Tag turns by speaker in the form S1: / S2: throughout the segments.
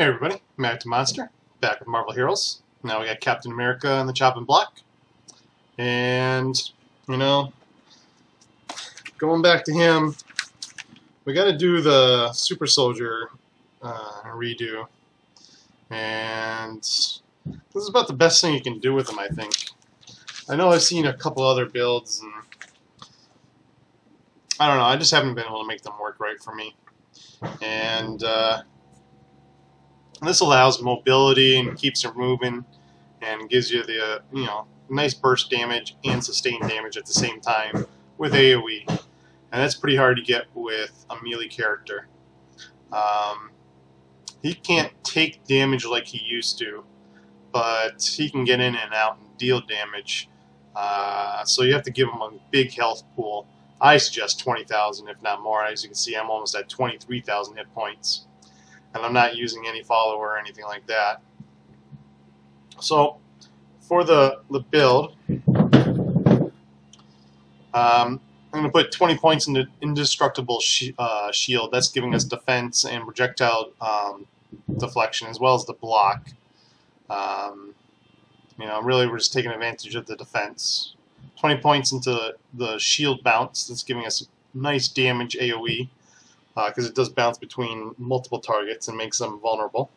S1: Hey everybody, Matt the Monster, back with Marvel Heroes. Now we got Captain America on the chopping block. And, you know, going back to him, we got to do the Super Soldier redo. And this is about the best thing you can do with him, I think. I know I've seen a couple other builds, and I don't know, I just haven't been able to make them work right for me. And this allows mobility and keeps her moving and gives you the nice burst damage and sustained damage at the same time with AoE, and that's pretty hard to get with a melee character. He can't take damage like he used to, but he can get in and out and deal damage, so you have to give him a big health pool. I suggest 20,000 if not more. As you can see, I'm almost at 23,000 hit points. And I'm not using any follower or anything like that. So, for the build, I'm going to put 20 points into Indestructible Shield. That's giving us defense and projectile deflection, as well as the block. Really we're just taking advantage of the defense. 20 points into the shield bounce. That's giving us nice damage AoE. Because it does bounce between multiple targets and makes them vulnerable.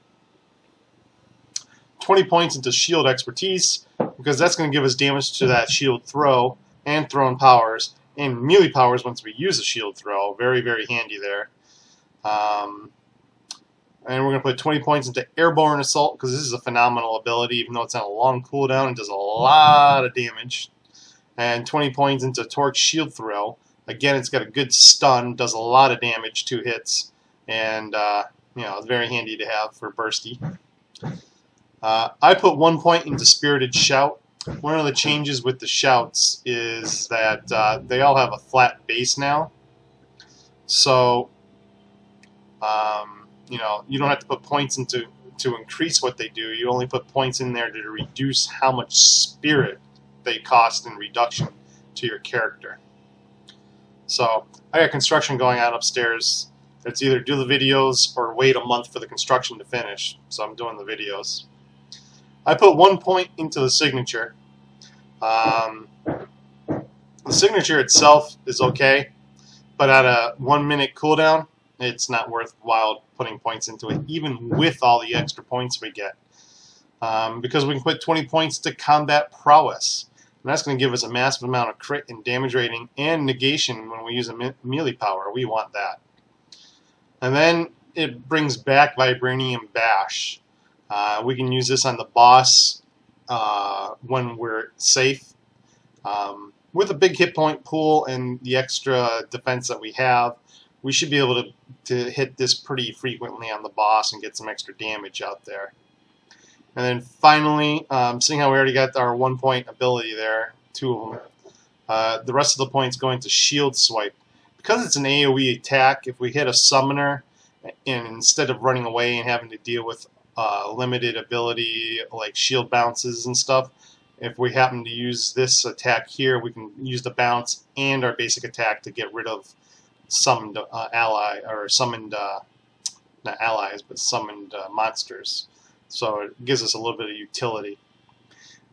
S1: 20 points into shield expertise, because that's going to give us damage to that shield throw and thrown powers and melee powers once we use a shield throw. Very, very handy there. And we're going to put 20 points into airborne assault, because this is a phenomenal ability. Even though it's on a long cooldown, it does a lot of damage. And 20 points into torque shield throw. Again, it's got a good stun, does a lot of damage, 2 hits, and it's very handy to have for bursty. I put 1 point into Spirited Shout. One of the changes with the shouts is that they all have a flat base now, so you don't have to put points into to increase what they do. You only put points in there to reduce how much spirit they cost in reduction to your character. So I got construction going on upstairs. It's either do the videos or wait a month for the construction to finish. So I'm doing the videos. I put 1 point into the signature. The signature itself is okay, but at a 1 minute cooldown, it's not worthwhile putting points into it, even with all the extra points we get. Because we can put 20 points to combat prowess. And that's going to give us a massive amount of crit and damage rating and negation when we use a melee power. We want that. And then it brings back Vibranium Bash. We can use this on the boss when we're safe. With a big hit point pool and the extra defense that we have, we should be able to hit this pretty frequently on the boss and get some extra damage out there. And then finally, seeing how we already got our 1 point ability there, 2 of them, the rest of the points going to Shield Swipe. Because it's an AoE attack, if we hit a summoner, and instead of running away and having to deal with limited ability like shield bounces and stuff, if we happen to use this attack here, we can use the bounce and our basic attack to get rid of summoned summoned, not allies, but summoned monsters. So it gives us a little bit of utility.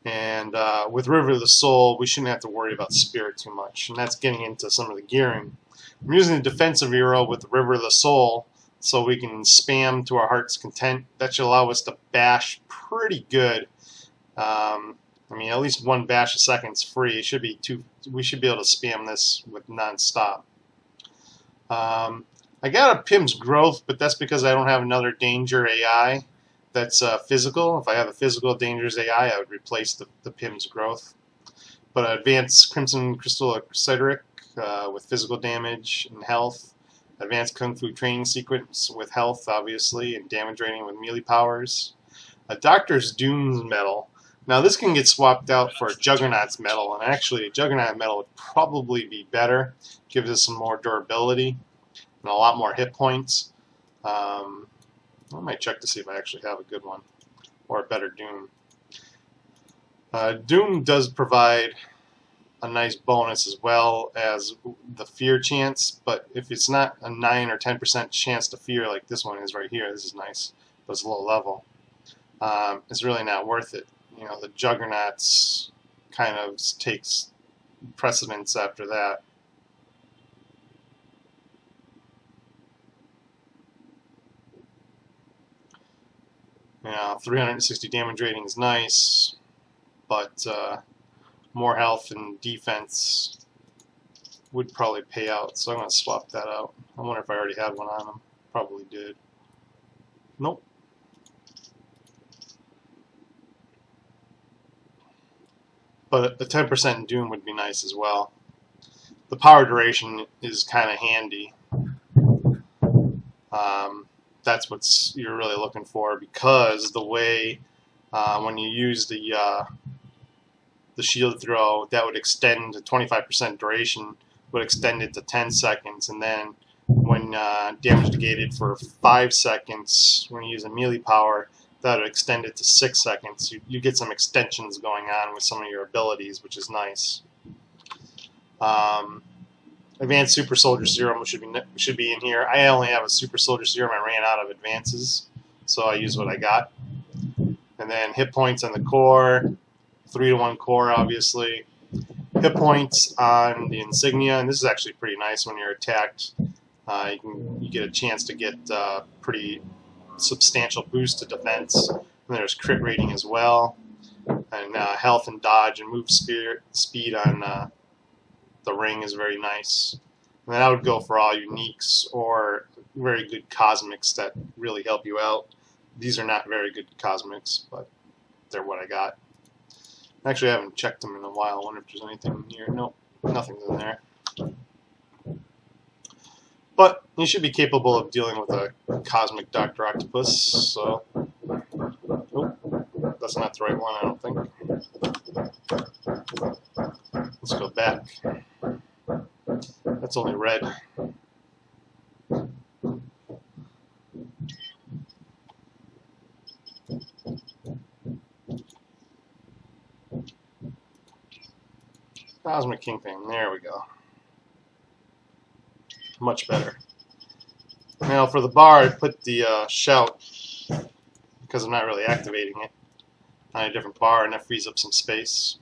S1: And with River of the Soul, we shouldn't have to worry about Spirit too much. And that's getting into some of the gearing. I'm using the defensive hero with River of the Soul so we can spam to our heart's content. That should allow us to bash pretty good. I mean, at least 1 bash a second is free. It should be 2. We should be able to spam this with non-stop. I got a Pim's Growth, but that's because I don't have another Danger AI. That's physical. If I have a physical Dangerous AI, I would replace the Pim's Growth. But Advanced Crimson Crystal Cedric with physical damage and health. Advanced Kung Fu Training Sequence with health, obviously, and damage rating with melee powers. A Doctor's Doom's Medal. Now this can get swapped out for a Juggernaut's Medal, and actually a Juggernaut Medal would probably be better. Gives us some more durability and a lot more hit points. I might check to see if I actually have a good one or a better Doom. Doom does provide a nice bonus as well as the fear chance, but if it's not a 9 or 10% chance to fear like this one is right here, this is nice. was low level. It's really not worth it. You know, the Juggernauts kind of takes precedence after that. You know, 360 damage rating is nice, but more health and defense would probably pay out, so I'm going to swap that out. I wonder if I already had one on them. Probably did. Nope. But the 10% Doom would be nice as well. The power duration is kind of handy. That's what you're really looking for, because the way when you use the shield throw, that would extend to 25% duration, would extend it to 10 seconds, and then when damage negated for 5 seconds, when you use a melee power, that would extend it to 6 seconds. You get some extensions going on with some of your abilities, which is nice. Advanced Super Soldier Serum should be in here. I only have a Super Soldier Serum. I ran out of advances, so I used what I got. And then hit points on the core, 3-to-1 core, obviously. Hit points on the insignia, and this is actually pretty nice when you're attacked. You get a chance to get pretty substantial boost to defense. And there's crit rating as well, and health and dodge and move speed on the ring is very nice. And then I would go for all uniques or very good cosmics that really help you out. These are not very good cosmics, but they're what I got. Actually, I haven't checked them in a while. I wonder if there's anything in here. Nope, nothing's in there. But you should be capable of dealing with a cosmic Dr. Octopus, so... Oh, that's not the right one, I don't think. Let's go back. That's only red. Cosmic Kingpin, there we go. Much better. Now for the bar, I put the shout, because I'm not really activating it, on a different bar, and that frees up some space.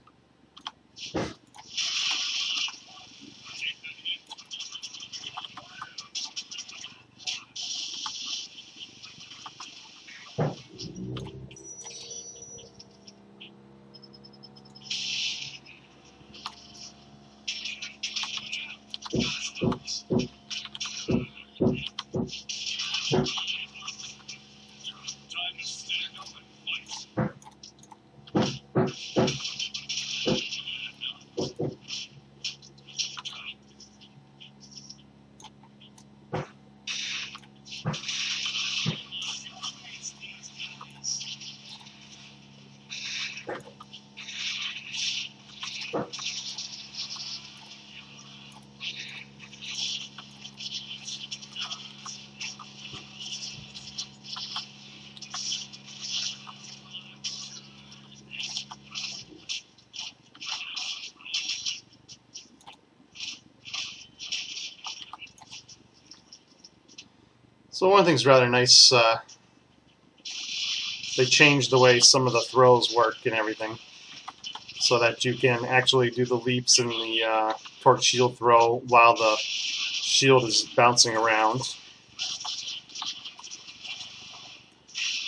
S1: So one thing's rather nice, they changed the way some of the throws work and everything, so that you can actually do the leaps and the torch shield throw while the shield is bouncing around.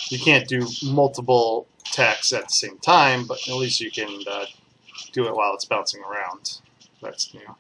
S1: You can't do multiple attacks at the same time, but at least you can do it while it's bouncing around. That's new.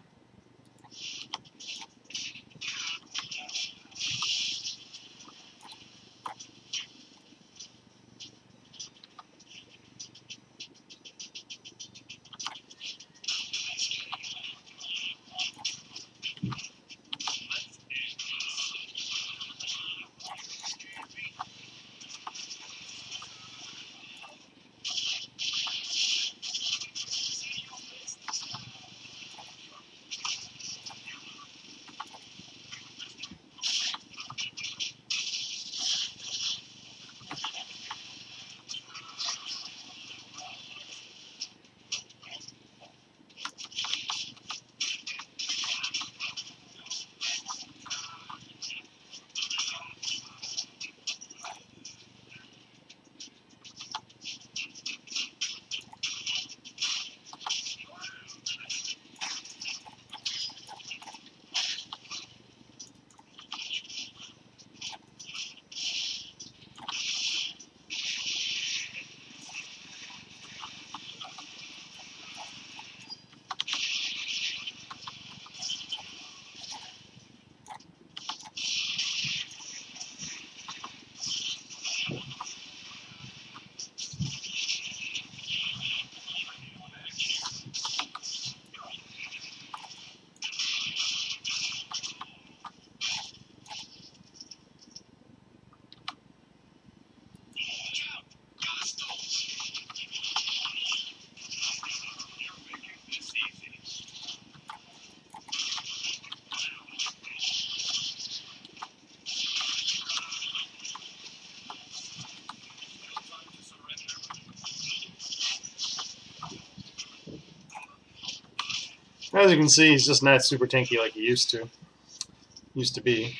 S1: As you can see, he's just not super tanky like he used to be.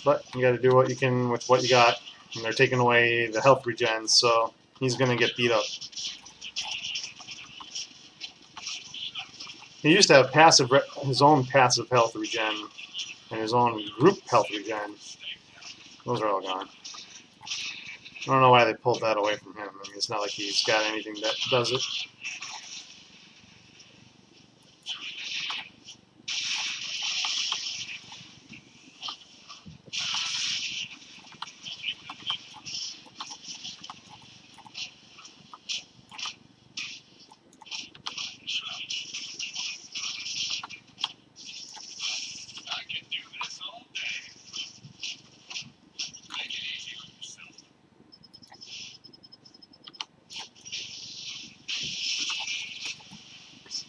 S1: But you got to do what you can with what you got, and they're taking away the health regen, so he's going to get beat up. He used to have his own passive health regen and his own group health regen. Those are all gone. I don't know why they pulled that away from him. I mean, it's not like he's got anything that does it.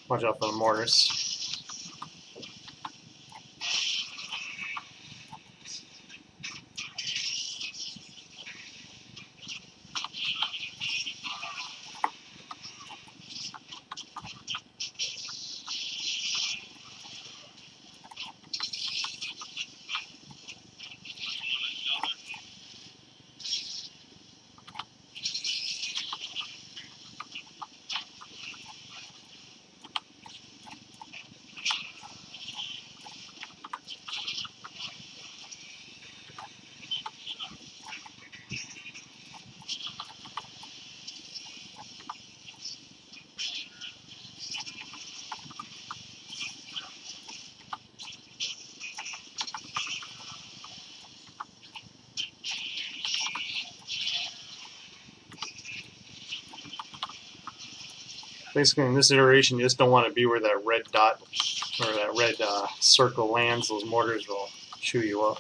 S1: Watch out for the mortars. Basically, in this iteration, you just don't want to be where that red dot or that red circle lands. Those mortars will chew you up.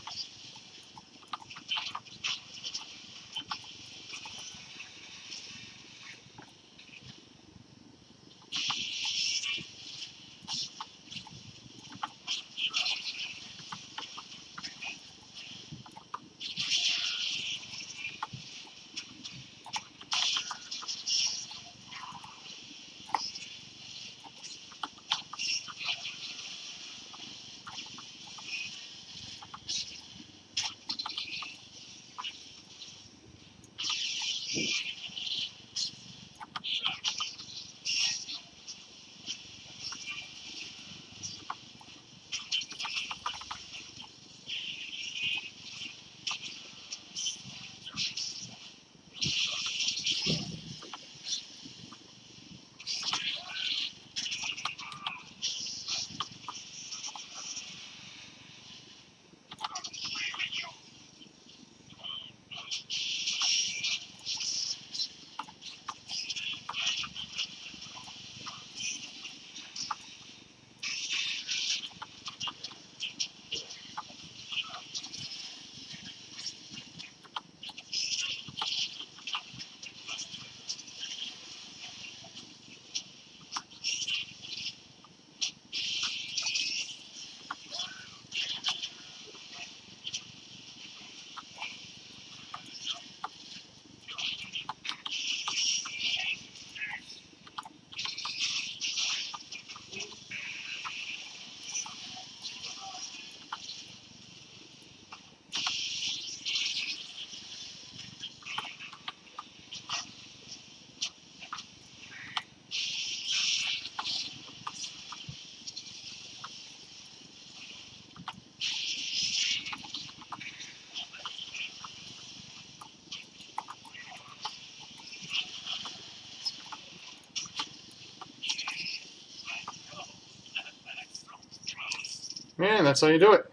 S1: And that's how you do it.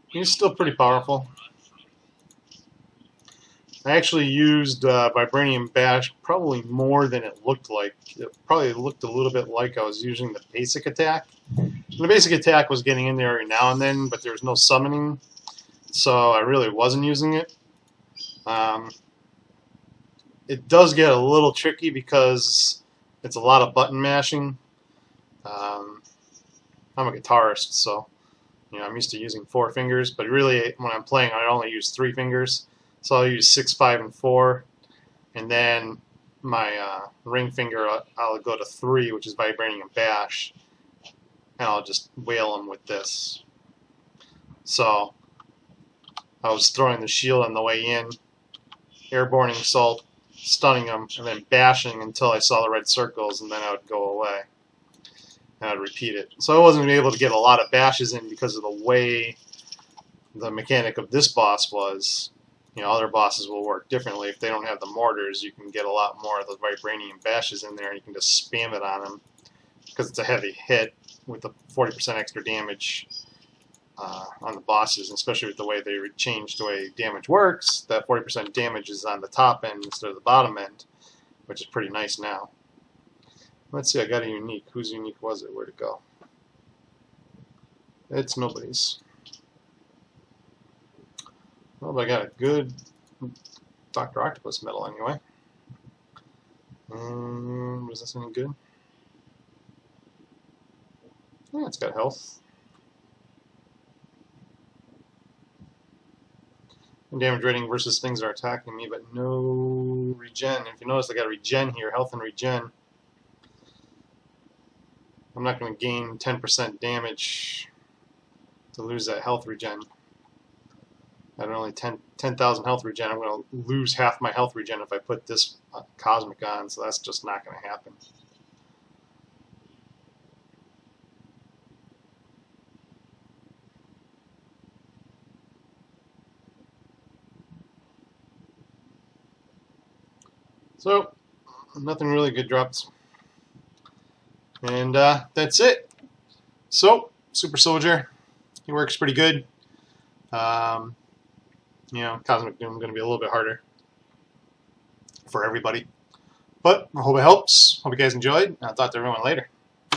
S1: He's still pretty powerful. I actually used Vibranium Bash probably more than it looked like. It probably looked a little bit like I was using the basic attack. And the basic attack was getting in there every now and then, but there was no summoning, so I really wasn't using it. It does get a little tricky because it's a lot of button mashing. I'm a guitarist, so I'm used to using 4 fingers, but really when I'm playing I only use 3 fingers. So I'll use 6, 5, and 4, and then my ring finger, I'll go to 3, which is Vibranium Bash, and I'll just whale him with this. So I was throwing the shield on the way in, airborne assault, stunning him, and then bashing until I saw the red circles, and then I would go away. And I'd repeat it. So I wasn't able to get a lot of bashes in because of the way the mechanic of this boss was. You know, other bosses will work differently. If they don't have the mortars, you can get a lot more of those Vibranium Bashes in there, and you can just spam it on them because it's a heavy hit with the 40% extra damage on the bosses, and especially with the way they changed the way damage works. That 40% damage is on the top end instead of the bottom end, which is pretty nice now. Let's see, I got a unique. Whose unique was it? Where'd it go? It's nobody's. Well, I got a good Dr. Octopus medal anyway. Was this any good? Yeah, it's got health. And damage rating versus things are attacking me, but no regen. If you notice, I got a regen here, health and regen. I'm not going to gain 10% damage to lose that health regen. At only 10,000 health regen, I'm going to lose half my health regen if I put this Cosmic on, so that's just not going to happen. So, nothing really good drops. And that's it. So, Super Soldier, he works pretty good. You know, Cosmic Doom is going to be a little bit harder for everybody. But I hope it helps. Hope you guys enjoyed. I'll talk to everyone later.